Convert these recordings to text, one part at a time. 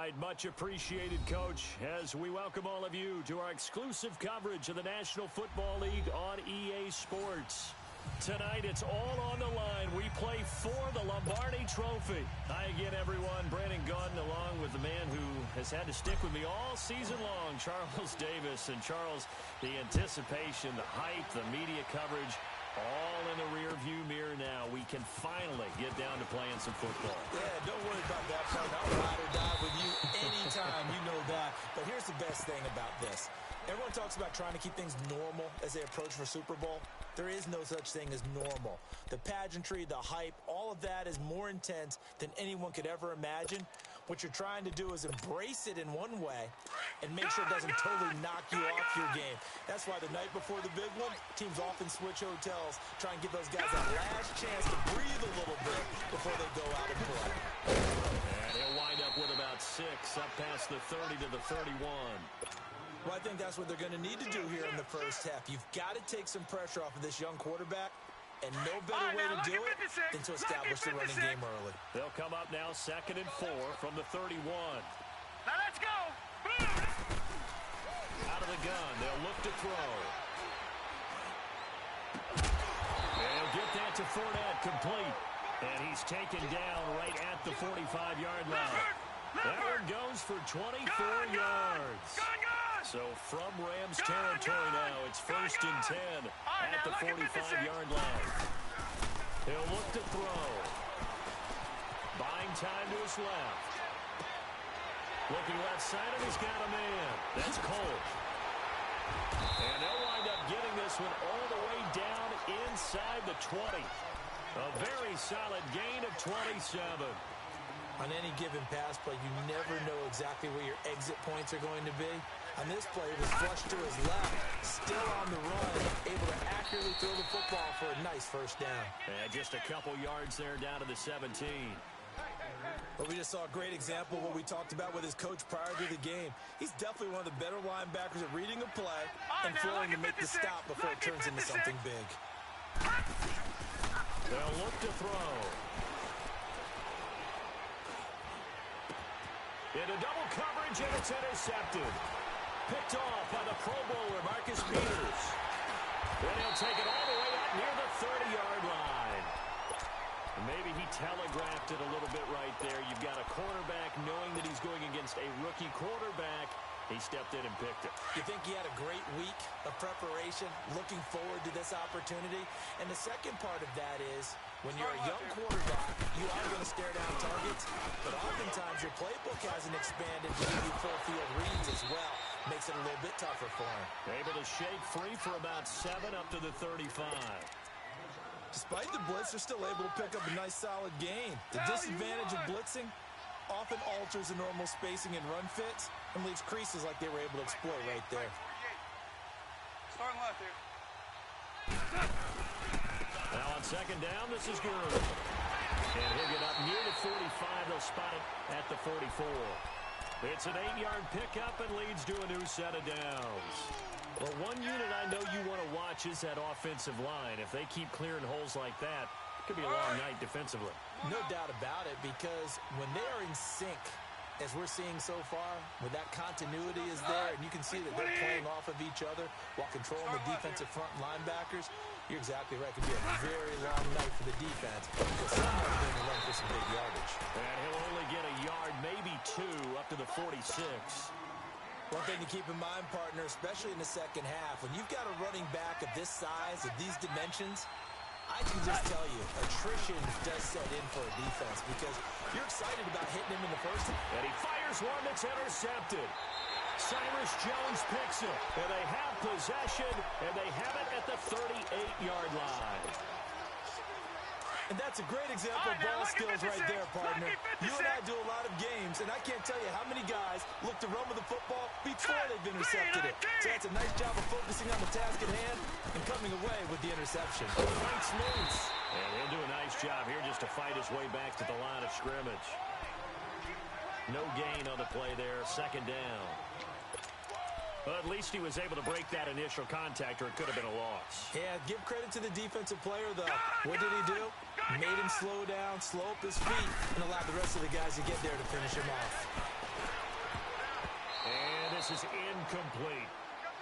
right, much appreciated, Coach, as we welcome all of you to our exclusive coverage of the National Football League on EA Sports. Tonight, it's all on the line. We play for the Lombardi Trophy. Hi again, everyone. Brandon Gaudin, along with the man who has had to stick with me all season long, Charles Davis. And Charles, the anticipation, the hype, the media coverage, all in the rear-view mirror now. We can finally get down to playing some football. Yeah, don't worry about that part. I'll ride or die with you anytime, you know that. But here's the best thing about this. Everyone talks about trying to keep things normal as they approach for Super Bowl. There is no such thing as normal. The pageantry, the hype, all of that is more intense than anyone could ever imagine. What you're trying to do is embrace it in one way and make sure it doesn't totally knock you off your game. That's why the night before the big one, teams often switch hotels, try and give those guys that last chance to breathe a little bit before they go out and play. And he'll wind up with about 6, up past the 30 to the 31. Well, I think that's what they're going to need to do here in the first half. You've got to take some pressure off of this young quarterback, and no better way to do it than to establish the running game early. They'll come up now 2nd and 4 from the 31. Now let's go. Out of the gun, they'll look to throw. They'll get that to Fournette, complete. And he's taken down right at the 45-yard line. That one goes for 24 yards. So from Rams territory now, it's 1st and 10 at the 45-yard line. He'll look to throw. Buying time to his left. Looking left side, and he's got a man. That's Cole. And they'll wind up getting this one all the way down inside the 20. A very solid gain of 27. On any given pass play, you never know exactly where your exit points are going to be. On this play, it was flushed to his left, still on the run, able to accurately throw the football for a nice first down. And just a couple yards there down to the 17. But we just saw a great example of what we talked about with his coach prior to the game. He's definitely one of the better linebackers at reading a play and throwing to make the stop before it turns into something big. They'll look to throw. Into double coverage, and it's intercepted. Picked off by the Pro Bowler, Marcus Peters. Then he'll take it all the way up near the 30-yard line. Maybe he telegraphed it a little bit right there. You've got a quarterback knowing that he's going against a rookie quarterback. He stepped in and picked it. You think he had a great week of preparation, looking forward to this opportunity? And the second part of that is, when you're a young quarterback, you are going to stare down targets, but oftentimes your playbook hasn't expanded to give you full field reads as well. Makes it a little bit tougher for him. Able to shake free for about 7 up to the 35. Despite the blitz, they're still able to pick up a nice solid gain. The disadvantage of blitzing often alters the normal spacing and run fits and leaves creases like they were able to exploit right there. Starting left here. Now on 2nd down, this is good. And he'll get up near the 45. They'll spot it at the 44. It's an 8-yard pickup and leads to a new set of downs. Well, one unit I know you want to watch is that offensive line. If they keep clearing holes like that, it could be a long night defensively. No doubt about it, because when they are in sync, as we're seeing so far, when that continuity is there, and you can see that they're playing off of each other while controlling the defensive front linebackers, you're exactly right. It could be a very long night for the defense, because someone's going to run for some big yardage. And he'll only get a yard, maybe 2, up to the 46. One thing to keep in mind, partner, especially in the second half, when you've got a running back of this size, of these dimensions, I can just tell you, attrition does set in for a defense because you're excited about hitting him in the first. And he fires one that's intercepted. Cyrus Jones picks it. And they have possession, and they have it at the 38-yard line. And that's a great example of ball skills right there, partner. You and I do a lot of games, and I can't tell you how many guys look to run with the football before they've intercepted it. So that's a nice job of focusing on the task at hand and coming away with the interception. Fights loose. And he'll do a nice job here just to fight his way back to the line of scrimmage. No gain on the play there. 2nd down. But at least he was able to break that initial contact, or it could have been a loss. Yeah, give credit to the defensive player, though. What did he do? Made him slow down, slow up his feet, and allowed the rest of the guys to get there to finish him off. pass is incomplete.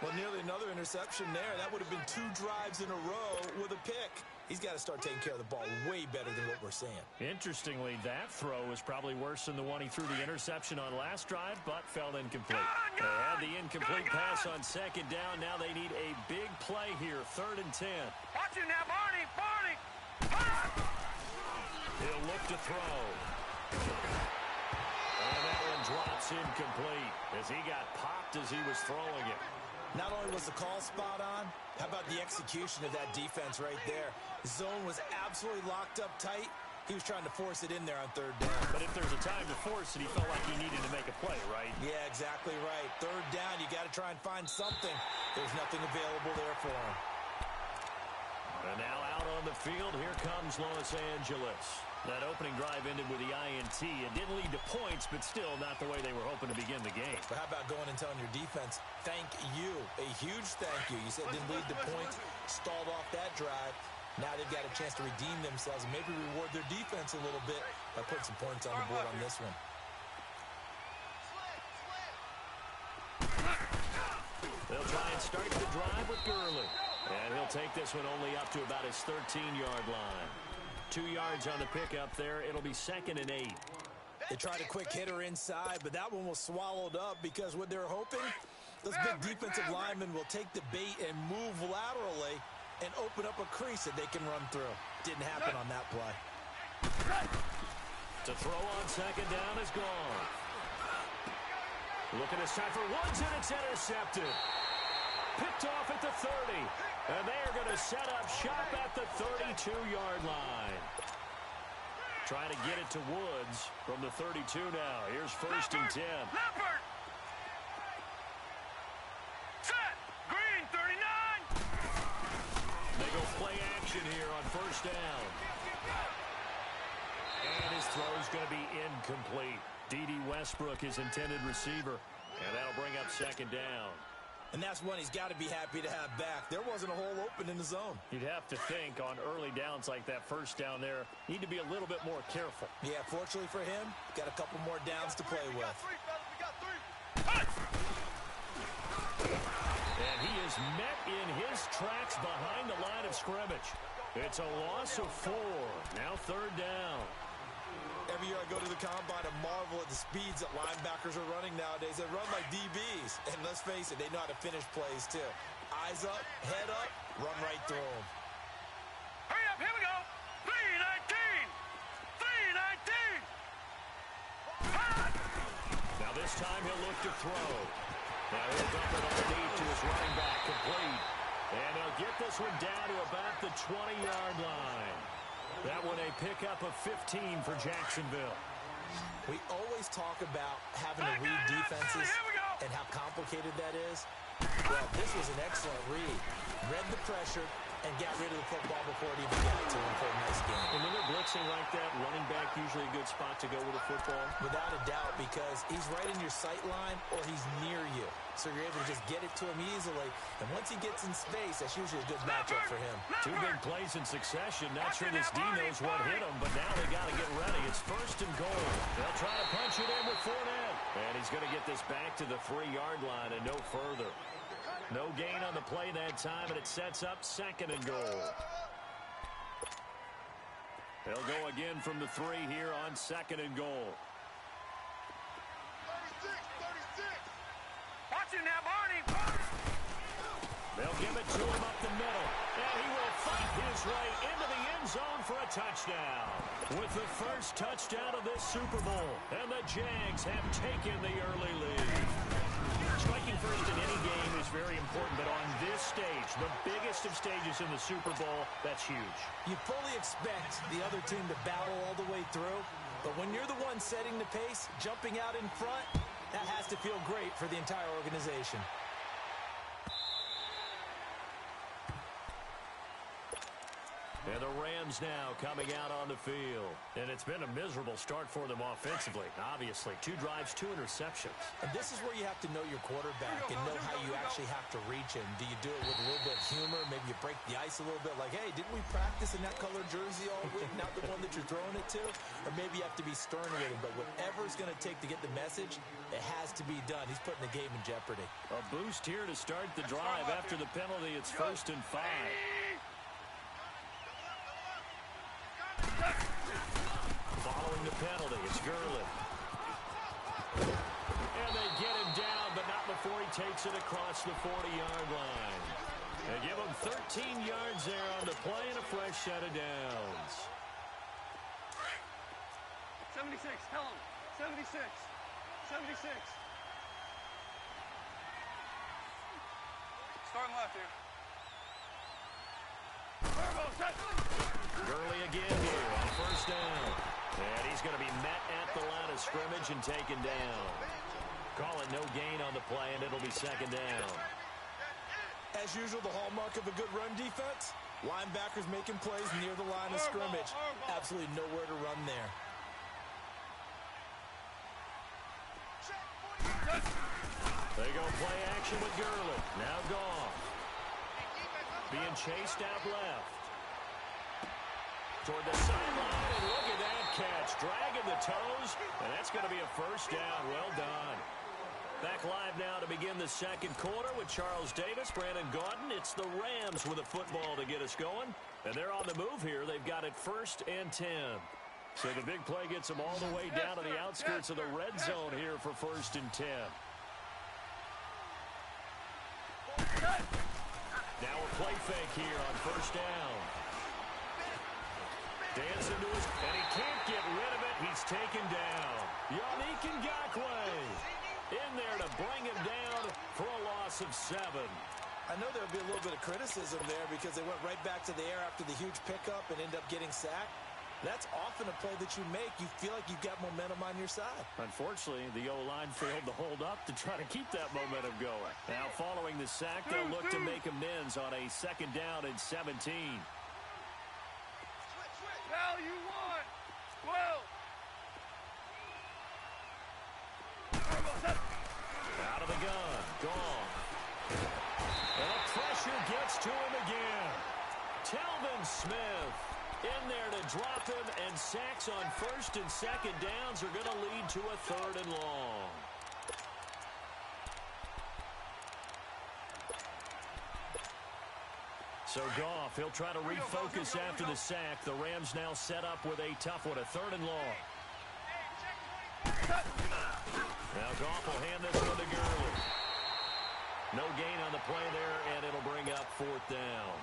Well, nearly another interception there. That would have been 2 drives in a row with a pick. He's got to start taking care of the ball way better than what we're seeing. Interestingly, that throw was probably worse than the one he threw the interception on last drive, but fell incomplete. They had the incomplete pass on second down. Now they need a big play here, 3rd and 10. Watch it now, Barney! He'll look to throw. And that one drops incomplete as he got popped as he was throwing it. Not only was the call spot on, how about the execution of that defense right there? Zone was absolutely locked up tight. He was trying to force it in there on 3rd down. But if there's a time to force it, he felt like he needed to make a play, right? Yeah, exactly right. 3rd down, you got to try and find something. There's nothing available there for him. And now out on the field, here comes Los Angeles. That opening drive ended with the INT. It didn't lead to points, but still not the way they were hoping to begin the game. But how about going and telling your defense, thank you, a huge thank you. You said it didn't lead to points, stalled off that drive. Now they've got a chance to redeem themselves and maybe reward their defense a little bit by putting some points on the board on this one. They'll try and start the drive with Gurley. And he'll take this one only up to about his 13-yard line. 2 yards on the pickup there. It'll be 2nd and 8. They tried a quick hitter inside, but that one was swallowed up because what they're hoping, those big defensive linemen will take the bait and move laterally and open up a crease that they can run through. Didn't happen on that play. To throw on 2nd down is gone. Looking this time for Woods, and it's intercepted. Picked off at the 30. And they are going to set up shop at the 32-yard line. Trying to get it to Woods from the 32 now. Here's 1st and 10. Leopard! Set! Green, 39! They go play action here on 1st down. And his throw is going to be incomplete. D.D. Westbrook, his intended receiver. And that'll bring up 2nd down. And that's one he's got to be happy to have back. There wasn't a hole open in the zone. You'd have to think on early downs like that 1st down there, need to be a little bit more careful. Yeah, fortunately for him, got a couple more downs to play with. We got three. And he is met in his tracks behind the line of scrimmage. It's a loss of 4. Now 3rd down. Every year I go to the combine and marvel at the speeds that linebackers are running nowadays. They run like DBs. And let's face it, they know how to finish plays too. Eyes up, head up, run right through them. Hurry up, here we go. 3-19. Now this time he'll look to throw. Now he'll dump it underneath to his running back, complete. And they'll get this one down to about the 20-yard line. That one a pickup of 15 for Jacksonville. We always talk about having to read defenses and how complicated that is. Well, this was an excellent read. Read the pressure and got rid of the football before it even got to him for a nice game. And when they're blitzing like that, running back usually a good spot to go with a football. Without a doubt, because he's right in your sight line or he's near you. So you're able to just get it to him easily. And once he gets in space, that's usually a good matchup for him. 2 big plays in succession. Not sure this D knows what hit him, but now they got to get ready. It's 1st and goal. They'll try to punch it in with Fournette. And he's going to get this back to the 3-yard line and no further. No gain on the play that time, and it sets up 2nd and goal. They'll go again from the 3 here on 2nd and goal. 36. Watch it now, Barney. They'll give it to him up the middle, and he will fight his way into the end zone for a touchdown. With the first touchdown of this Super Bowl, and the Jags have taken the early lead. Striking first in any game is very important, but on this stage, the biggest of stages in the Super Bowl, that's huge. You fully expect the other team to battle all the way through, but when you're the one setting the pace, jumping out in front, that has to feel great for the entire organization. And the Rams now coming out on the field. And it's been a miserable start for them offensively. Obviously, 2 drives, 2 interceptions. And this is where you have to know your quarterback and know how you actually have to reach him. Do you do it with a little bit of humor? Maybe you break the ice a little bit like, hey, didn't we practice in that colored jersey all week, not the one that you're throwing it to? Or maybe you have to be stern with him. But whatever it's going to take to get the message, it has to be done. He's putting the game in jeopardy. A boost here to start the drive. After the penalty, it's 1st and 5. Following the penalty, it's Gurley. And they get him down, but not before he takes it across the 40-yard line. They give him 13 yards there on the play and a fresh set of downs. 76, tell him. 76. 76. Starting left here. Gurley again here on 1st down. And he's going to be met at the line of scrimmage and taken down. Call it no gain on the play, and it'll be 2nd down. As usual, the hallmark of a good run defense, linebackers making plays near the line of scrimmage. Absolutely nowhere to run there. They go play action with Gurley. Now Goff. Being chased out left. Toward the sideline, and look at that catch. Dragging the toes, and that's going to be a 1st down. Well done. Back live now to begin the 2nd quarter with Charles Davis, Brandon Gaudin. It's the Rams with a football to get us going. And they're on the move here. They've got it 1st and 10. So the big play gets them all the way down to the outskirts of the red zone here for 1st and 10. Now a play fake here on 1st down. Dancing to his, and he can't get rid of it. He's taken down. Yannick Ngakoue in there to bring him down for a loss of 7. I know there'll be a little bit of criticism there because they went right back to the air after the huge pickup and end up getting sacked. That's often a play that you make. You feel like you've got momentum on your side. Unfortunately, the O-line failed to hold up to try to keep that momentum going. Now, following the sack, they'll look to make amends on a 2nd down and 17. Now you want 12. Out of the gun. Gone. And the pressure gets to him again. Telvin Smith in there to drop him, and sacks on 1st and 2nd downs are going to lead to a 3rd and long. So Goff, he'll try to refocus after the sack. The Rams now set up with a tough one, a 3rd and long. Now Goff will hand this one to Gurley. No gain on the play there, and it'll bring up 4th down.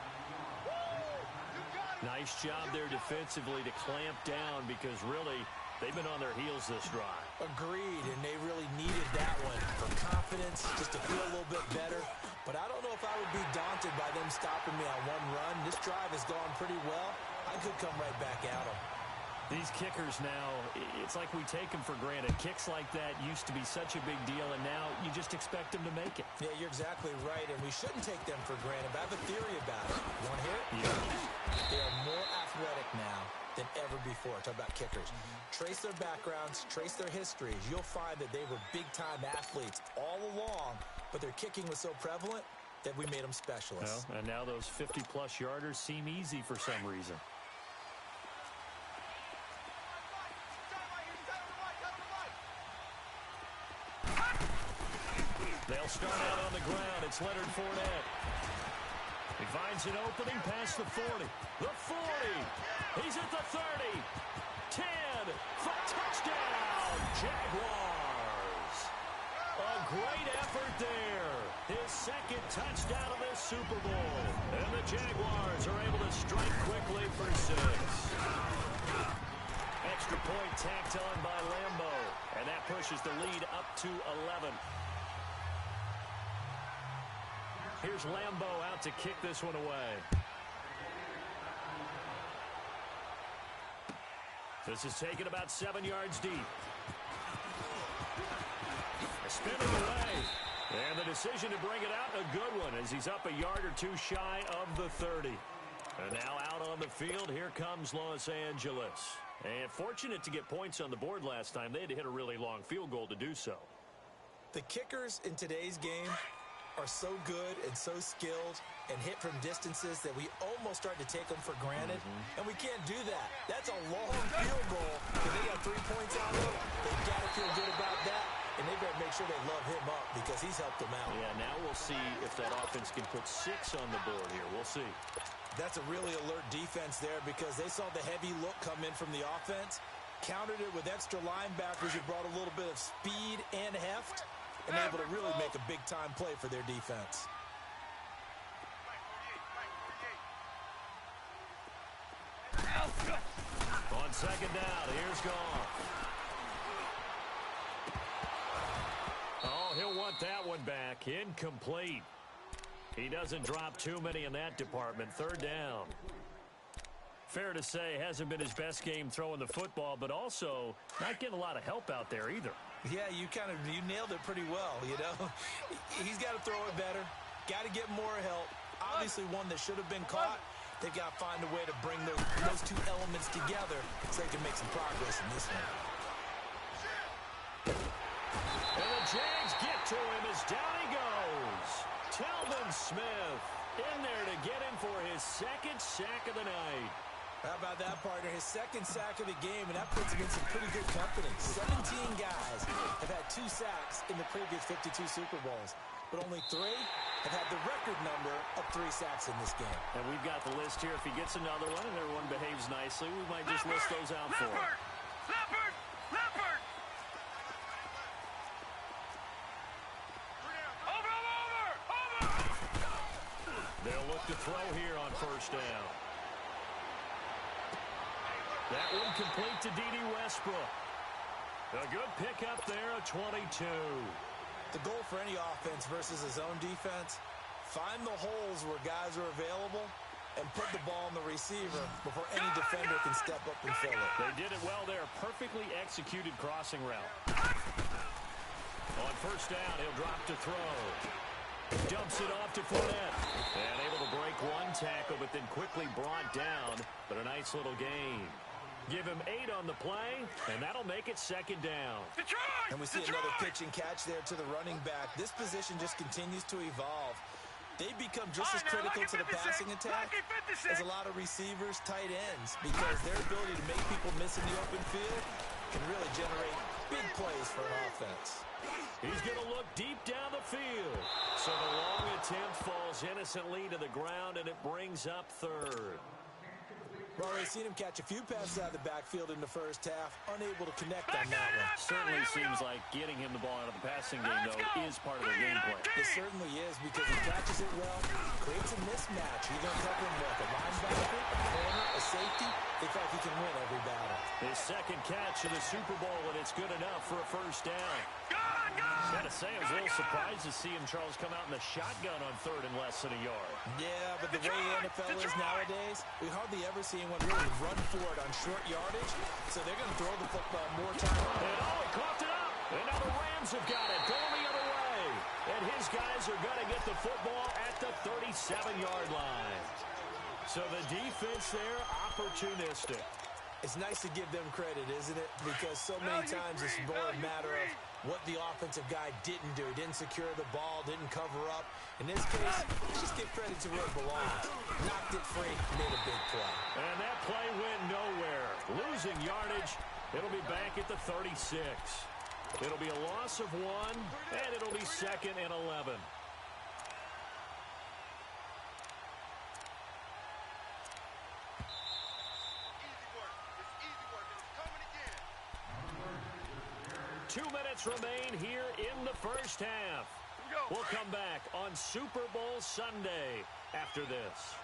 Nice job there defensively to clamp down because really they've been on their heels this drive. Agreed, and they really needed that one for confidence, just to feel a little bit better. But I don't know if I would be daunted by them stopping me on one run. This drive has gone pretty well. I could come right back at them. These kickers now, it's like we take them for granted. Kicks like that used to be such a big deal, and now you just expect them to make it. Yeah, you're exactly right, and we shouldn't take them for granted. But I have a theory about it. You want to hear it? Yeah. They are more athletic now than ever before. Talk about kickers. Trace their backgrounds, trace their histories. You'll find that they were big-time athletes all along, but their kicking was so prevalent that we made them specialists. Well, and now those 50-plus yarders seem easy for some reason. They'll start out on the ground. It's Leonard Fournette. He finds an opening past the 40. The 40. He's at the 30. 10. For touchdown. Jaguars. A great effort there. His 2nd touchdown of this Super Bowl. And the Jaguars are able to strike quickly for 6. Extra point tacked on by Lambo. And that pushes the lead up to 11. Here's Lambo out to kick this one away. This is taken about 7 yards deep. A spin away. And the decision to bring it out, a good one, as he's up a yard or two shy of the 30. And now out on the field, here comes Los Angeles. And fortunate to get points on the board last time. They had to hit a really long field goal to do so. The kickers in today's game are so good and so skilled and hit from distances that we almost start to take them for granted. And we can't do that. That's a long field goal. If they got 3 points out of it, they've got to feel good about that. And they've got to make sure they love him up because he's helped them out. Yeah, now we'll see if that offense can put 6 on the board here. We'll see. That's a really alert defense there because they saw the heavy look come in from the offense, countered it with extra linebackers who brought a little bit of speed and heft, and able to really make a big-time play for their defense. On second down, here's Goff. Oh, he'll want that one back. Incomplete. He doesn't drop too many in that department. Third down. Fair to say, hasn't been his best game throwing the football, but also not getting a lot of help out there either. Yeah, you nailed it pretty well, you know. He's got to throw it better. Got to get more help. Obviously one that should have been caught. They've got to find a way to bring those two elements together so they can make some progress in this one. And the Jags get to him as down he goes. Telvin Smith in there to get him for his second sack of the night. How about that, partner? His second sack of the game, and that puts him in some pretty good company. 17 guys have had 2 sacks in the previous 52 Super Bowls, but only 3 have had the record number of 3 sacks in this game. And we've got the list here. If he gets another one and everyone behaves nicely, we might just list those out for him. Leopard! Leopard! Over! They'll look to throw here on first down. That one complete to D.D. Westbrook. A good pickup there, a 22. The goal for any offense versus a zone defense, find the holes where guys are available and put the ball on the receiver before any defender can step up and fill it. They did it well there. Perfectly executed crossing route. On first down, he'll drop to throw. Dumps it off to Fournette. And able to break one tackle, but then quickly brought down. But a nice little gain. Give him 8 on the play, and that'll make it second down. And we see another pitch and catch there to the running back. This position just continues to evolve. They become just as critical to the passing attack as a lot of receivers, tight ends, because their ability to make people miss in the open field can really generate big plays for an offense. He's going to look deep down the field. So the long attempt falls innocently to the ground, and it brings up third. Well, we've seen him catch a few passes out of the backfield in the first half, unable to connect on that one. Certainly seems like getting him the ball out of the passing game, though, is part of the game plan. It certainly is because he catches it well, creates a mismatch. He's going to cover him like a linebacker, a corner, a safety. They feel like he can win every battle. His second catch in the Super Bowl, and it's good enough for a first down. Gotta say, I was a little surprised to see him, Charles, come out in the shotgun on third and less than a yard. Yeah, but the way the NFL is nowadays, we hardly ever see anyone really run for it on short yardage, so they're going to throw the football more time. And he coughed it up. And now the Rams have got it, going the other way. And his guys are going to get the football at the 37-yard line. So the defense there, opportunistic. It's nice to give them credit, isn't it? Because so many times it's more a matter of what the offensive guy didn't do. He didn't secure the ball, didn't cover up. In this case, just give credit to where it belongs. Knocked it free, made a big play. And that play went nowhere. Losing yardage. It'll be back at the 36. It'll be a loss of 1, and it'll be second and 11. Two minutes remain here in the first half. We'll come back on Super Bowl Sunday after this.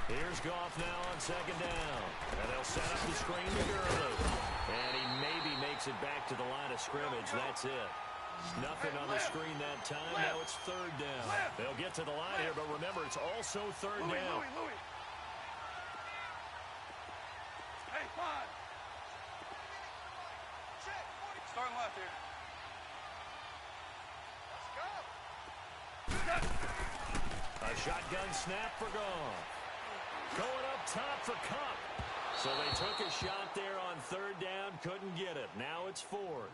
Here's Goff now on second down. And they'll set up the screen to Gurley. And he maybe makes it back to the line of scrimmage. That's it. Nothing on the screen that time. Now it's third down. They'll get to the line here, but remember, it's also third down. Hey, fine. Starting left here. Let's go. A shotgun snap for Goff. Going up top for Cup. So they took a shot there on third down, couldn't get it. Now it's fourth.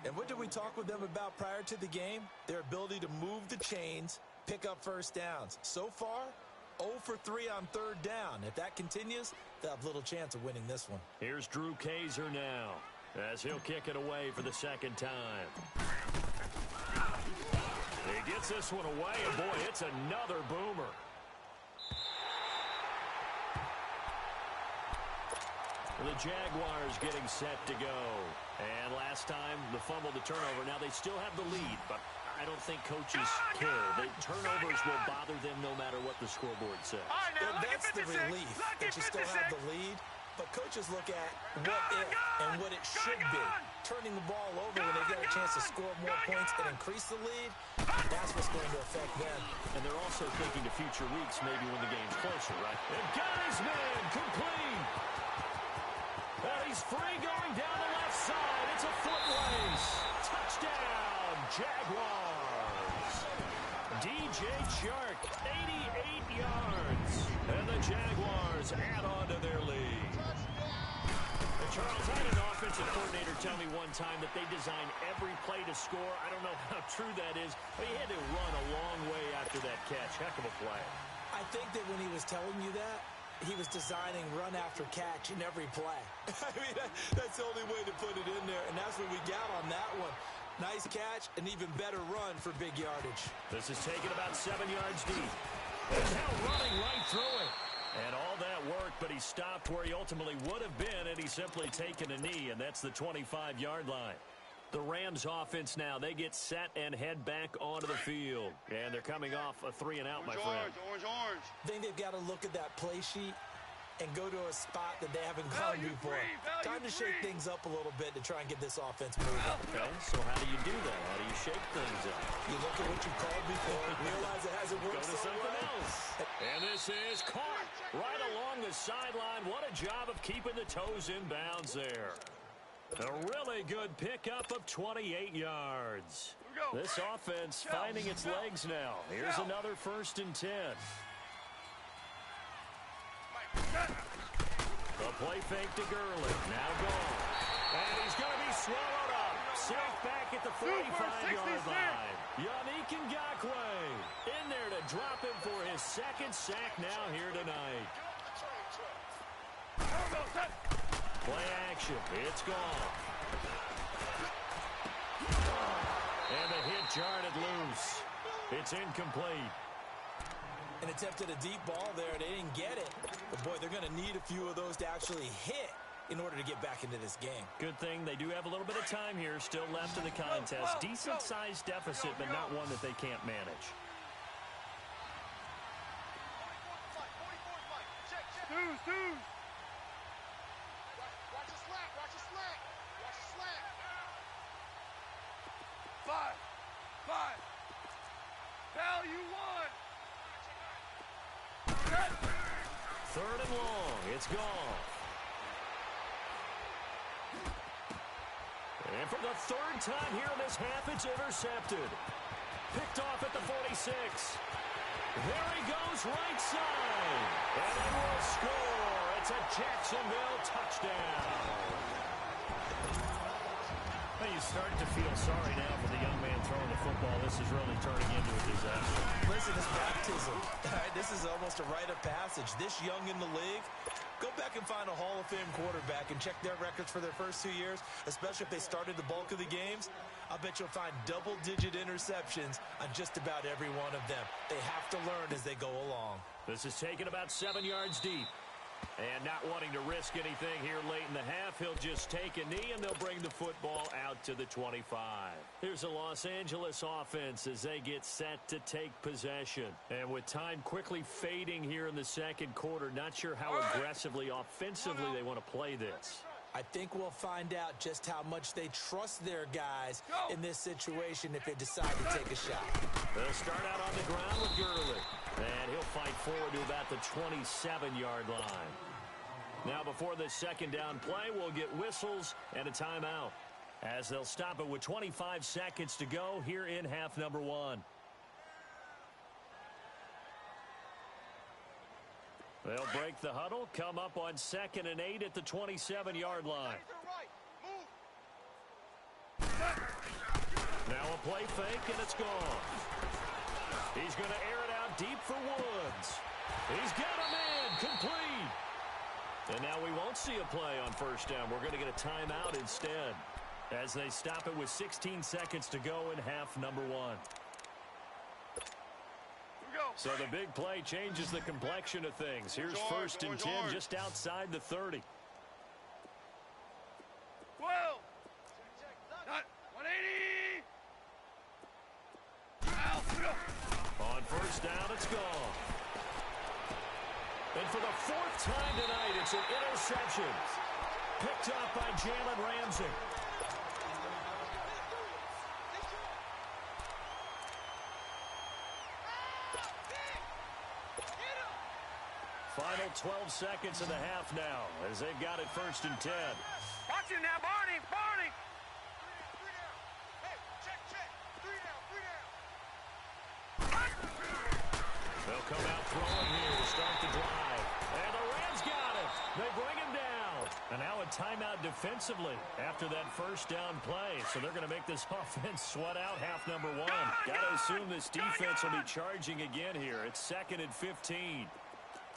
And what did we talk with them about prior to the game? Their ability to move the chains, pick up first downs. So far, 0 for 3 on third down. If that continues, they'll have little chance of winning this one. Here's Drew Kaiser now, as he'll kick it away for the second time. He gets this one away, and boy, it's another boomer. The Jaguars getting set to go. And last time, the fumble, the turnover. Now they still have the lead, but I don't think coaches care. The turnovers will bother them no matter what the scoreboard says. And that's the relief that you still have the lead. But coaches look at what if and what it should be. Turning the ball over when they get a chance to score more points and increase the lead, that's what's going to affect them. And they're also thinking to future weeks, maybe when the game's closer, right? And got his man complete. And he's free going down the left side. It's a foot race. Touchdown, Jaguars. DJ Chark, 88 yards. And the Jaguars add on to their lead. And Charles, I had an offensive coordinator tell me one time that they design every play to score. I don't know how true that is, but he had to run a long way after that catch. Heck of a play. I think that when he was telling you that, he was designing run after catch in every play. I mean, that's the only way to put it in there, and that's what we got on that one. Nice catch, an even better run for big yardage. This is taken about 7 yards deep. And now running right through it. And all that worked, but he stopped where he ultimately would have been, and he's simply taken a knee, and that's the 25-yard line. The Rams offense now, they get set and head back onto the field. And they're coming off a 3-and-out, my friend. Orange. I think they've got to look at that play sheet and go to a spot that they haven't gone before. Time to shake things up a little bit to try and get this offense moving. Okay, so how do you do that? How do you shake things up? You look at what you called before, realize it hasn't worked Go to something else. And this is caught right along the sideline. What a job of keeping the toes in bounds there. A really good pickup of 28 yards. This offense finding its legs now. Here's another 1st and 10. The play fake to Gurley. Now gone. And he's going to be swallowed up. Safe back at the 45-yard line. Yannick Ngakoue in there to drop him for his 2nd sack now here tonight. Play action. It's gone. And the hit jarred it loose. It's incomplete. And attempted a deep ball there. They didn't get it. But, boy, they're going to need a few of those to actually hit in order to get back into this game. Good thing they do have a little bit of time here still left in the contest. Decent-sized deficit, but not one that they can't manage. Twos. Five. Value one. 3rd and long. It's gone. And for the 3rd time here in this half, it's intercepted. Picked off at the 46. There he goes, right side. And he will score. It's a Jacksonville touchdown. Well, you start to feel sorry now for the young man throwing the football. This is really turning into a disaster. Listen, it's baptism. All right, this is almost a rite of passage. This young in the league, go back and find a Hall of Fame quarterback and check their records for their first 2 years, especially if they started the bulk of the games. I bet you'll find double-digit interceptions on just about every one of them. They have to learn as they go along. This is taken about 7 yards deep. And not wanting to risk anything here late in the half, he'll just take a knee, and they'll bring the football out to the 25. Here's the Los Angeles offense as they get set to take possession. And with time quickly fading here in the 2nd quarter, not sure how aggressively, offensively they want to play this. I think we'll find out just how much they trust their guys in this situation if they decide to take a shot. They'll start out on the ground with Gurley. And he'll fight forward to about the 27-yard line. Now before this 2nd down play, we'll get whistles and a timeout, as they'll stop it with 25 seconds to go here in half number 1. They'll break the huddle, come up on 2nd and 8 at the 27-yard line. Now a play fake, and it's gone. He's going to air it out deep for Woods. He's got a man complete. And now we won't see a play on 1st down. We're going to get a timeout instead as they stop it with 16 seconds to go in half number 1. So the big play changes the complexion of things. Here's 1st and 10 just outside the 30. 12. Not 180. On 1st down, it's gone. And for the 4th time tonight, it's an interception. Picked up by Jalen Ramsey. Final 12 seconds of the half now as they've got it 1st and 10. Watch it now, Barney. Barney. They'll come out throwing here to start the drive. And the Rams got it. They bring him down. And now a timeout defensively after that 1st down play. So they're going to make this offense sweat out half number 1. Got to assume this defense will be charging again here. It's 2nd and 15.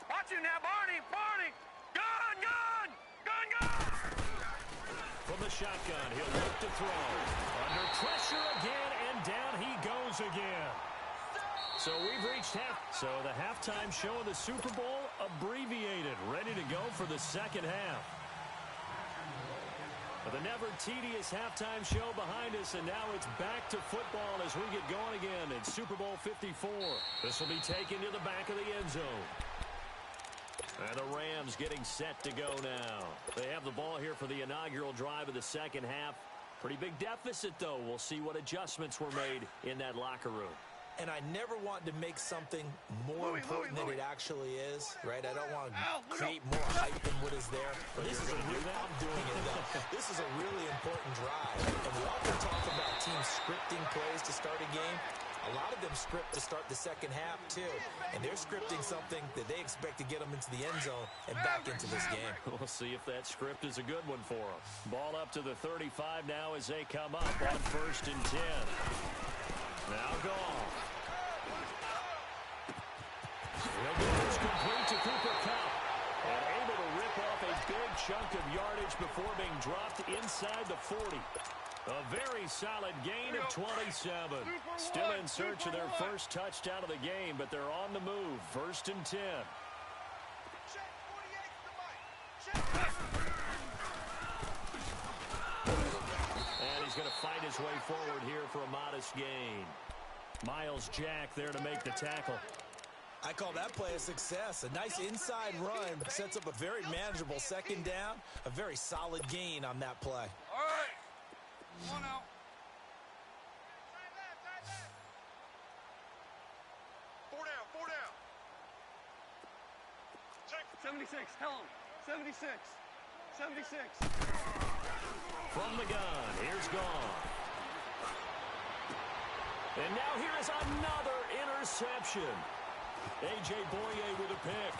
Watch it now, Barney. Barney. Gun, gun. Gun, gun. From the shotgun, he'll look to throw. Under pressure again, and down he goes again. So we've reached half. So the halftime show of the Super Bowl abbreviated, ready to go for the 2nd half. The never tedious halftime show behind us, and now it's back to football as we get going again in Super Bowl 54. This will be taken to the back of the end zone. And the Rams getting set to go now. They have the ball here for the inaugural drive of the 2nd half. Pretty big deficit, though. We'll see what adjustments were made in that locker room. And I never want to make something more important than it actually is, right? I don't want to create more hype than what is there. But this is a really, I'm doing it though. This is a really important drive. And we often talk about teams scripting plays to start a game. A lot of them script to start the 2nd half, too. And they're scripting something that they expect to get them into the end zone and back into this game. We'll see if that script is a good one for them. Ball up to the 35 now as they come up on 1st and 10. Now gone. He'll get this complete to Cooper Kupp. And able to rip off a big chunk of yardage before being dropped inside the 40. A very solid gain of 27. Still in search of their 1st touchdown of the game, but they're on the move. 1st and 10. And he's going to fight his way forward here for a modest gain. Miles Jack there to make the tackle. I call that play a success. A nice inside run sets up a very manageable 2nd down. A very solid gain on that play. All right. 1 out. 4 down, 4 down. Check. 76, tell him. 76. 76. From the gun, here's gone. And now here is another interception. A.J. Boye with a pick.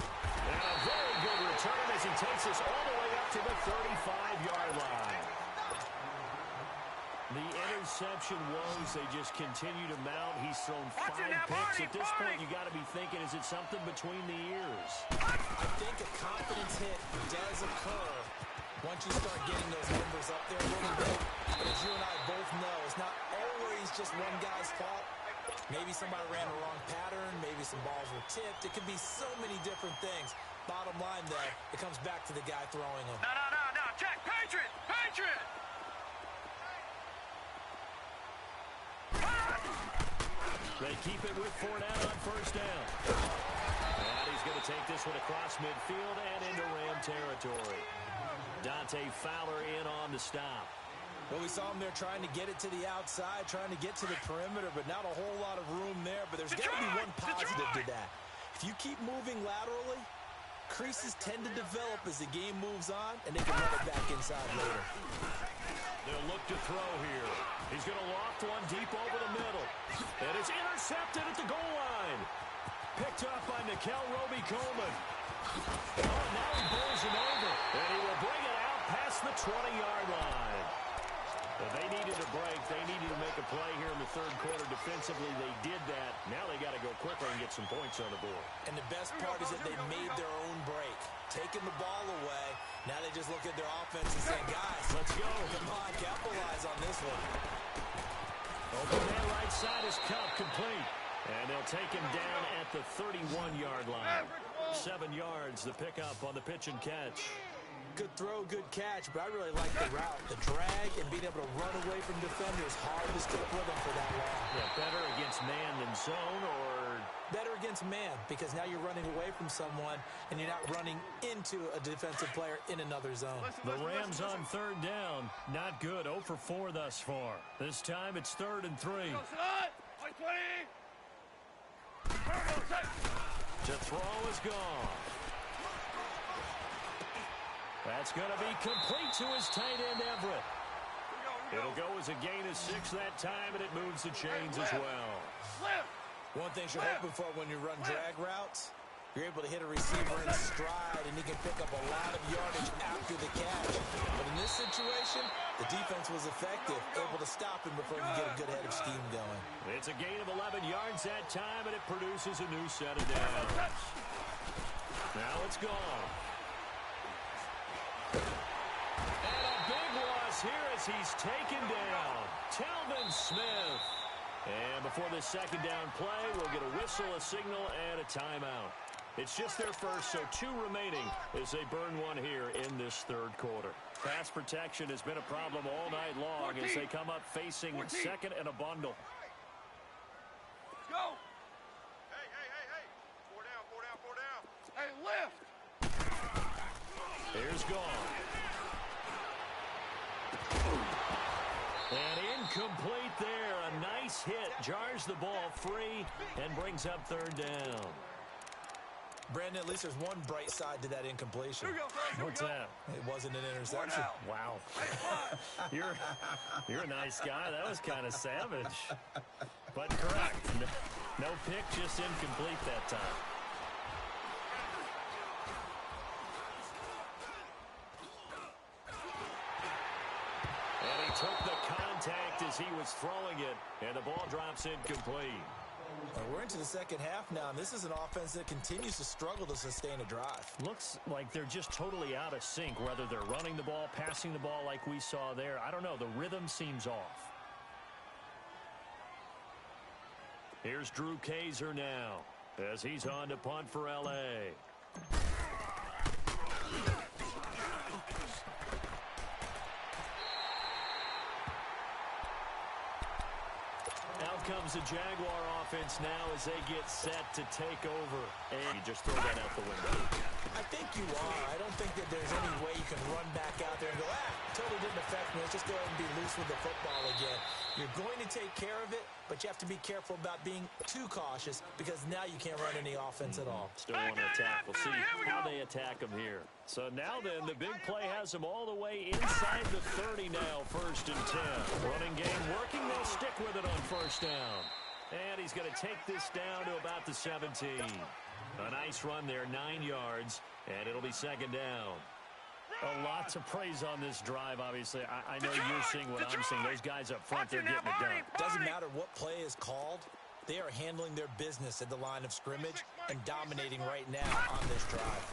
And a very good return as he takes us all the way up to the 35-yard line. The interception woes, they just continue to mount. He's thrown 5 picks. At this point, you got to be thinking, is it something between the ears? I think a confidence hit does occur once you start getting those numbers up there a little bit. But as you and I both know, it's not always just one guy's fault. Maybe somebody ran the wrong pattern. Maybe some balls were tipped. It could be so many different things. Bottom line, though, it comes back to the guy throwing them. No. Check. Patriot. Patriot. They keep it with 4 down on 1st down. And he's going to take this one across midfield and into Ram territory. Dante Fowler in on the stop. Well, we saw him there trying to get it to the outside, trying to get to the perimeter, but not a whole lot of room there. But there's got to be one positive to that. If you keep moving laterally, creases tend to develop as the game moves on, and they can run it back inside later. They'll look to throw here. He's going to loft one deep over the middle. And it's intercepted at the goal line. picked up by Nickel Roby-Coleman. Oh, now he bowls him over. And he will bring it out past the 20-yard line. But they needed a break. They needed to make a play here in the third quarter. Defensively, they did that. Now they got to go quicker and get some points on the board. And the best part is that they made their own break. Taking the ball away. Now they just look at their offense and say, guys, let's go. Come on, capitalize on this one. Open man right side is Cup complete. And they'll take him down at the 31-yard line. 7 yards, the pickup on the pitch and catch. Good throw, good catch, but I really like the route. The drag and being able to run away from defenders. Hard to stick with them for that long. Yeah, better against man than zone, or better against man, because now you're running away from someone and you're not running into a defensive player in another zone. The Rams on third down. Not good. 0 for 4 thus far. This time it's 3rd and 3. To throw is gone. That's going to be complete to his tight end, Everett. It'll go as a gain of 6 that time, and it moves the chains as well. One thing you're hoping for when you run drag routes, you're able to hit a receiver in stride, and he can pick up a lot of yardage after the catch. But in this situation, the defense was effective, able to stop him before he could get a good head of steam going. It's a gain of 11 yards that time, and it produces a new set of downs. Now it's gone. And a big loss here as he's taken down. Telvin Smith. And before this second down play, we'll get a whistle, a signal, and a timeout. It's just their first, so 2 remaining as they burn one here in this third quarter. Pass protection has been a problem all night long as they come up facing 2nd and a bundle. Go! Hey, hey, hey, hey! 4 down, 4 down, 4 down. Hey, lift! Here's gone. And incomplete there. A nice hit. Jars the ball free and brings up 3rd down. Brandon, at least there's one bright side to that incompletion. What's that? It wasn't an interception. Wow. You're a nice guy. That was kind of savage. But correct. No pick, just incomplete that time. And he took the contact as he was throwing it, and the ball drops incomplete. We're into the second half now, and this is an offense that continues to struggle to sustain a drive. Looks like they're just totally out of sync, whether they're running the ball, passing the ball like we saw there. I don't know. The rhythm seems off. Here's Drew Kaiser now as he's on to punt for L.A. Out comes the Jaguar offense now as they get set to take over. And you just throw that out the window. I think you are. I don't think that there's any way you can run back out there and go, totally didn't affect me. Let's just go ahead and be loose with the football again. You're going to take care of it, but you have to be careful about being too cautious because now you can't run any offense at all. Still want to attack. We'll see how they attack them here. So now then, the big play has them all the way inside the 30 now, 1st and 10. Running game working. They'll stick with it on 1st down. And he's going to take this down to about the 17. A nice run there, 9 yards, and it'll be 2nd down. A lot to praise on this drive, obviously. I know you're seeing what I'm seeing. Those guys up front, they're getting it done. Doesn't matter what play is called. They are handling their business at the line of scrimmage and dominating right now on this drive.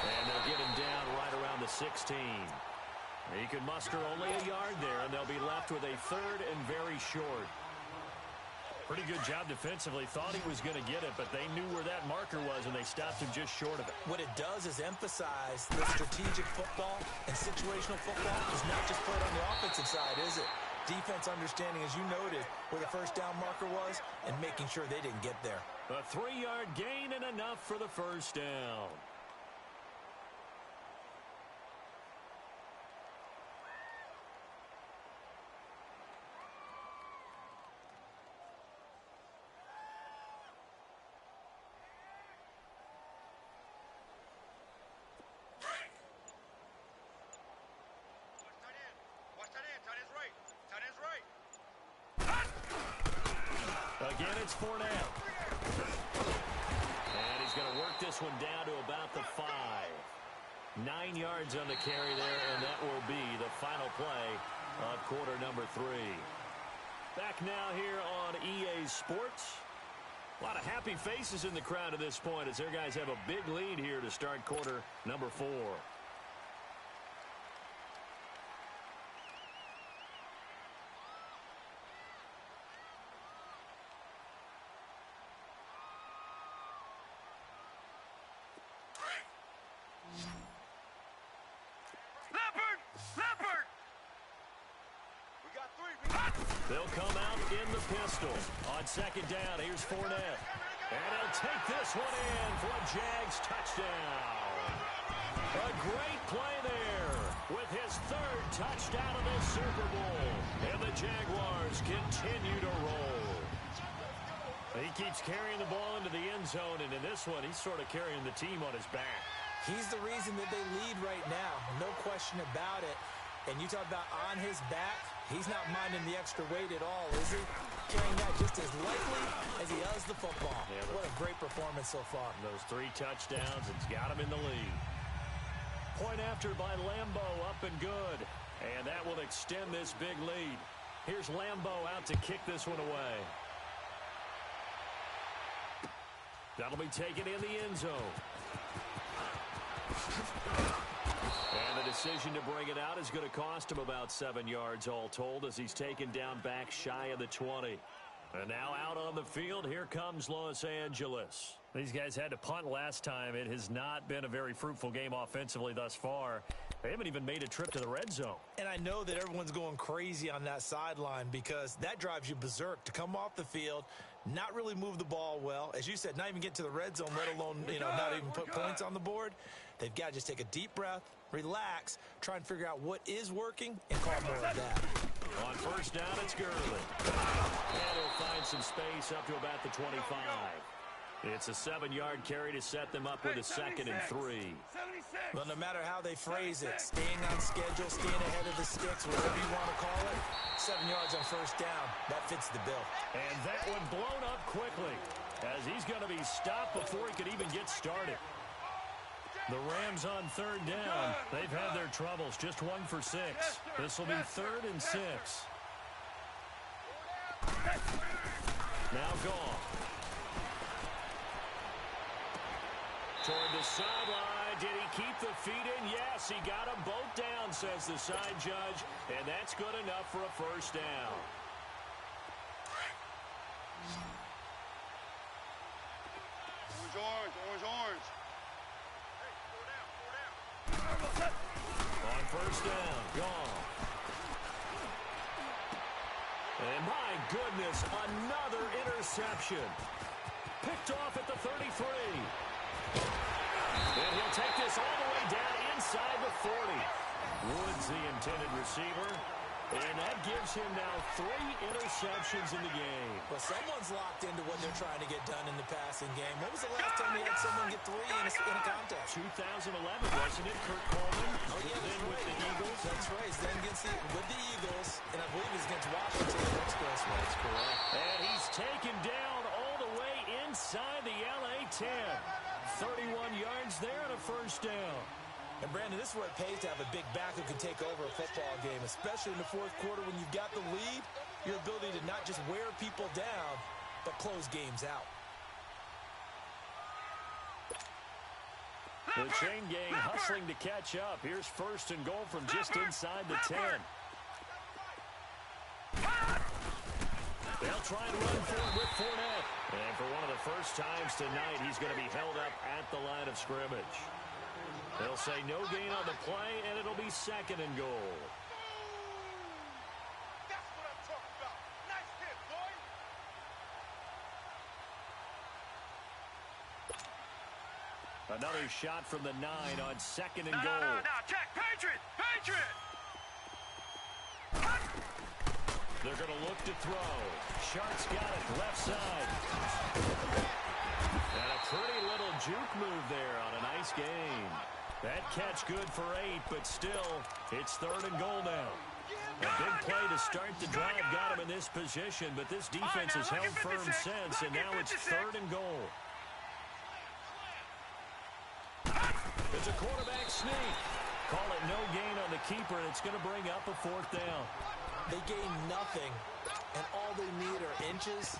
And they'll get him down right around the 16. He can muster only a yard there, and they'll be left with a 3rd and very short. Pretty good job defensively. Thought he was going to get it, but they knew where that marker was, and they stopped him just short of it. What it does is emphasize that strategic football and situational football is not just played on the offensive side, is it? Defense understanding, as you noted, where the 1st down marker was and making sure they didn't get there. A 3-yard gain and enough for the 1st down. Again, it's Fournette. And he's going to work this one down to about the 5. 9 yards on the carry there, and that will be the final play of quarter number 3. Back now here on EA Sports. A lot of happy faces in the crowd at this point as their guys have a big lead here to start quarter number 4. They'll come out in the pistol. On second down, here's Fournette. And he'll take this one in for a Jags touchdown. A great play there with his 3rd touchdown of the Super Bowl. And the Jaguars continue to roll. He keeps carrying the ball into the end zone, and in this one, he's sort of carrying the team on his back. He's the reason that they lead right now. No question about it. And you talk about on his back, he's not minding the extra weight at all, is he? Carrying that just as lightly as he does the football. Yeah, what a great performance so far. Those 3 touchdowns, it's got him in the lead. Point after by Lambo, up and good. And that will extend this big lead. Here's Lambo out to kick this one away. That'll be taken in the end zone. And the decision to bring it out is going to cost him about 7 yards all told as he's taken down back shy of the 20. And now out on the field, here comes Los Angeles. These guys had to punt last time. It has not been a very fruitful game offensively thus far. They haven't even made a trip to the red zone. And I know that everyone's going crazy on that sideline because that drives you berserk to come off the field, not really move the ball well. As you said, not even get to the red zone, let alone, not even put points on the board. They've got to just take a deep breath, relax, try and figure out what is working, and call more of that. On first down, it's Gurley. And he'll find some space up to about the 25. It's a 7-yard carry to set them up with a 2nd and 3. Well, no matter how they phrase it, staying on schedule, staying ahead of the sticks, whatever you want to call it, 7 yards on first down, that fits the bill. And that one blown up quickly as he's going to be stopped before he could even get started. The Rams on 3rd down. They've had their troubles. Just 1 for 6. This will be 3rd and 6. Now gone. Toward the sideline. Did he keep the feet in? Yes, he got them both down, says the side judge. And that's good enough for a first down. Orange. On first down, gone. And my goodness, another interception. Picked off at the 33. And he'll take this all the way down inside the 40. Woods the intended receiver. And that gives him now 3 interceptions in the game. Well, someone's locked into what they're trying to get done in the passing game. When was the last time we had someone get 3 in a contest? 2011, wasn't it? Kurt Coleman. Oh, yeah, then with the Eagles. That's right. Then with the Eagles, and I believe he's against Washington the next go. That's correct. And he's taken down all the way inside the LA 10. 31 yards there and a first down. And, Brandon, this is what it pays to have a big back who can take over a football game, especially in the 4th quarter when you've got the lead, your ability to not just wear people down, but close games out. The chain gang hustling to catch up. Here's 1st and goal from just inside the 10. They'll try and run for it with Fournette. And for one of the first times tonight, he's going to be held up at the line of scrimmage. They'll say no gain on the play, and it'll be 2nd and goal. That's what I'm talking about. Nice hit, boy. Another shot from the 9 on 2nd and No, goal. no, check. Patriot. They're going to look to throw. Shark's got it left side. And a pretty little juke move there on a nice game. That catch good for 8, but still, it's 3rd and goal now. A big play to start the drive got him in this position, but this defense has held firm since, and now it's 3rd and goal. It's a quarterback sneak. Call it no gain on the keeper, and it's going to bring up a 4th down. They gain nothing, and all they need are inches.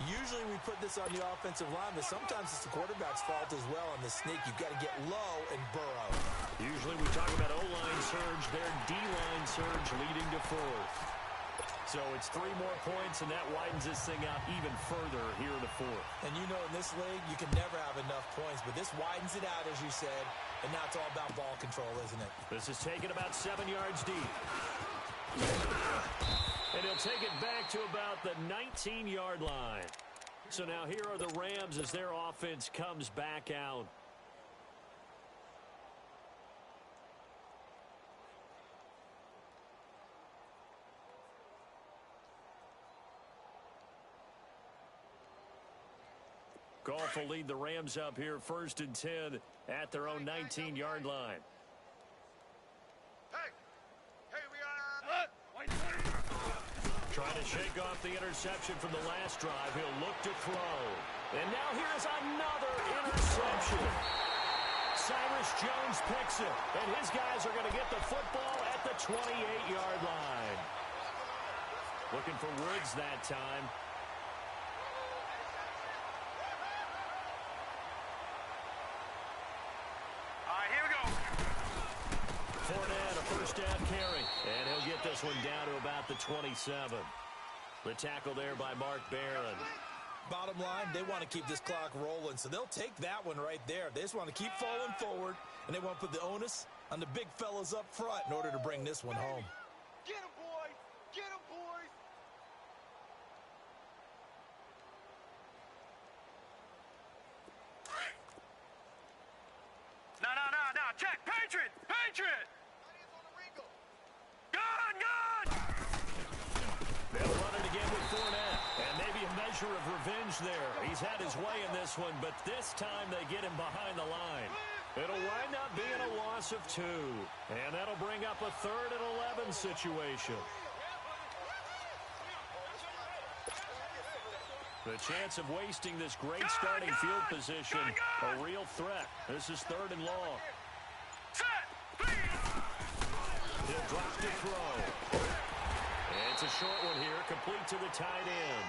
Usually we put this on the offensive line, but sometimes it's the quarterback's fault as well on the sneak. You've got to get low and burrow. Usually we talk about O-line surge, their D-line surge leading to 4th. So it's 3 more points, and that widens this thing out even further here in the 4th. And you know in this league, you can never have enough points, but this widens it out, as you said, and now it's all about ball control, isn't it? This is taken about 7 yards deep. And he'll take it back to about the 19-yard line. So now here are the Rams as their offense comes back out. Goff will lead the Rams up here 1st and 10 at their own 19-yard line. Trying to shake off the interception from the last drive. He'll look to throw. And now here's another interception. Cyrus Jones picks it. And his guys are going to get the football at the 28-yard line. Looking for Woods that time. All right, here we go. Fournette, a 1st down carry. And he'll get this one down to about the 27. The tackle there by Mark Barron. Bottom line, they want to keep this clock rolling, so they'll take that one right there. They just want to keep falling forward, and they want to put the onus on the big fellas up front in order to bring this one home. Get him, boys. Get him, boys. No. Check. Patriot. Gun. They'll run it again with Fournette. And maybe a measure of revenge there. He's had his way in this one, but this time they get him behind the line. It'll wind up being a loss of 2. And that'll bring up a 3rd and 11 situation. The chance of wasting this great starting field position, a real threat. This is 3rd and long. He'll drop to throw. And it's a short one here, complete to the tight end.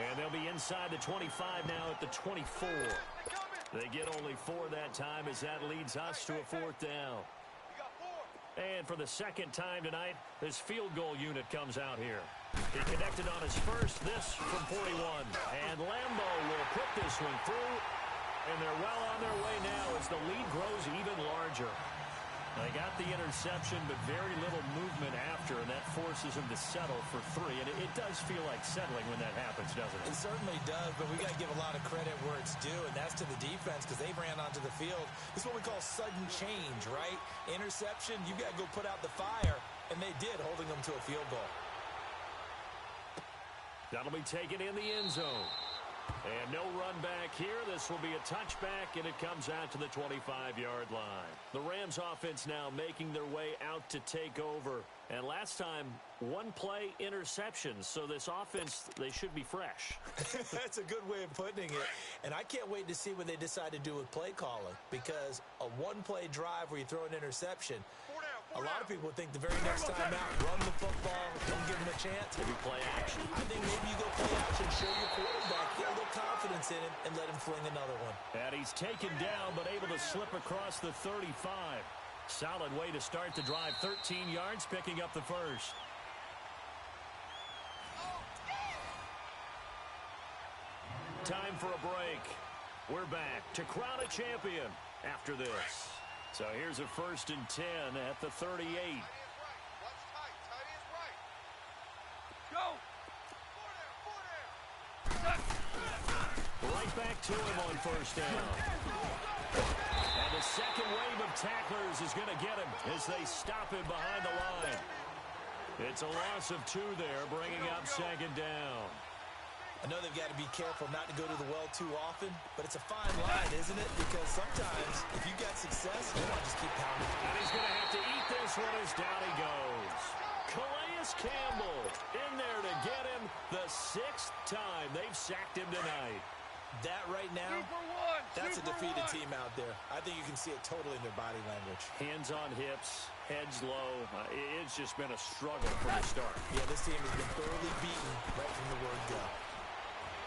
And they'll be inside the 25 now at the 24. They get only 4 that time as that leads us to a 4th down. And for the 2nd time tonight, this field goal unit comes out here. He connected on his first, this from 41. And Lambo will put this one through. And they're well on their way now as the lead grows even larger. They got the interception, but very little movement after, and that forces them to settle for 3. And it does feel like settling when that happens, doesn't it? It certainly does, but we got to give a lot of credit where it's due, and that's to the defense because they ran onto the field. This is what we call sudden change, right? Interception, you got to go put out the fire, and they did, holding them to a field goal. That'll be taken in the end zone. And no run back here. This will be a touchback, and it comes out to the 25-yard line. The Rams offense now making their way out to take over. And last time, 1 play interceptions. So this offense, they should be fresh. That's a good way of putting it. And I can't wait to see what they decide to do with play calling. Because a 1-play drive where you throw an interception, a lot of people think the very next time out, run the football, don't give them a chance. Maybe play action. I think maybe you go play action, show your quarterback, get a little confidence in him, and let him fling another one. And he's taken down, but able to slip across the 35. Solid way to start the drive. 13 yards, picking up the first. Time for a break. We're back to crown a champion after this. So here's a 1st and 10 at the 38. Right back to him on 1st down. And the second wave of tacklers is going to get him as they stop him behind the line. It's a loss of 2 there, bringing up 2nd down. I know they've got to be careful not to go to the well too often, but it's a fine line, isn't it? Because sometimes, if you've got success, you want to just keep pounding. And he's going to have to eat this one as down he goes. Calais Campbell in there to get him the 6th time they've sacked him tonight. That right now, that's a defeated team out there. I think you can see it totally in their body language. Hands on hips, heads low. It's just been a struggle from the start. Yeah, this team has been thoroughly beaten right from the word go.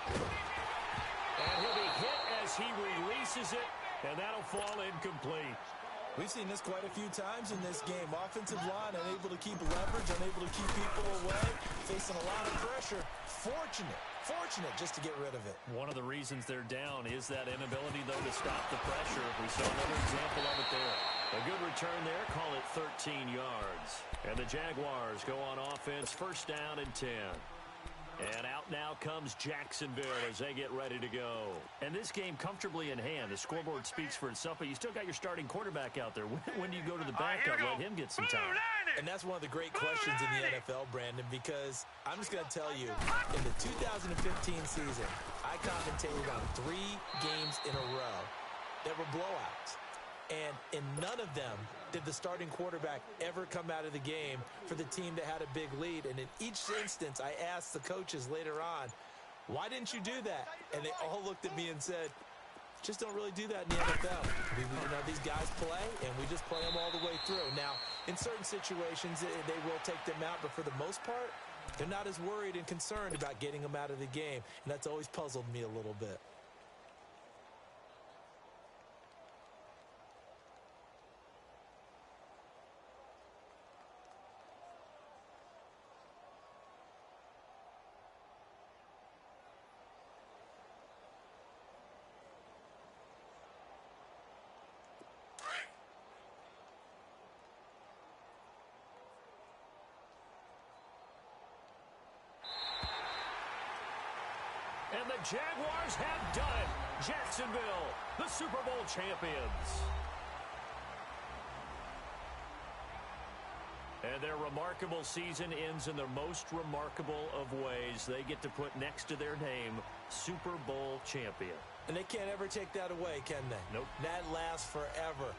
And he'll be hit as he releases it, and that'll fall incomplete. We've seen this quite a few times in this game. Offensive line unable to keep leverage, unable to keep people away, facing a lot of pressure. Fortunate just to get rid of it. One of the reasons they're down is that inability, though, to stop the pressure. We saw another example of it there. A good return there, call it 13 yards. And the Jaguars go on offense, 1st down and 10. And out now comes Jacksonville as they get ready to go. And this game comfortably in hand. The scoreboard speaks for itself, but you still got your starting quarterback out there. When do you go to the backup? Let him get some time. And that's one of the great questions in the NFL, Brandon, because I'm just going to tell you, in the 2015 season, I commentated on 3 games in a row that were blowouts. And in none of them did the starting quarterback ever come out of the game for the team that had a big lead. And in each instance, I asked the coaches later on, why didn't you do that? And they all looked at me and said, just don't really do that in the NFL. These guys play, and we just play them all the way through. Now, in certain situations, they will take them out, but for the most part, they're not as worried and concerned about getting them out of the game. And that's always puzzled me a little bit. And the Jaguars have done it. Jacksonville, the Super Bowl champions. And their remarkable season ends in the most remarkable of ways. They get to put next to their name, Super Bowl champion. And they can't ever take that away, can they? Nope. That lasts forever.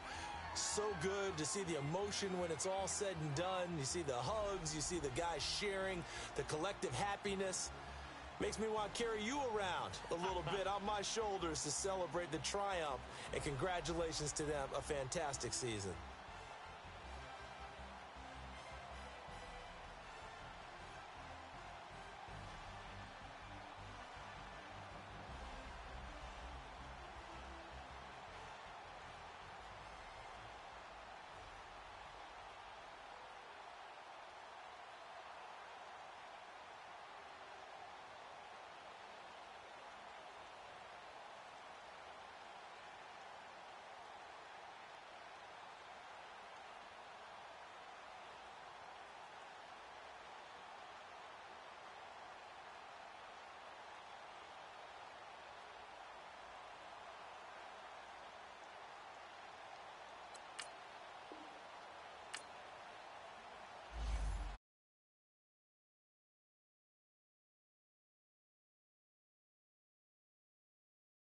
So good to see the emotion when it's all said and done. You see the hugs, you see the guys sharing, the collective happiness. Makes me want to carry you around a little bit on my shoulders to celebrate the triumph. And congratulations to them, a fantastic season.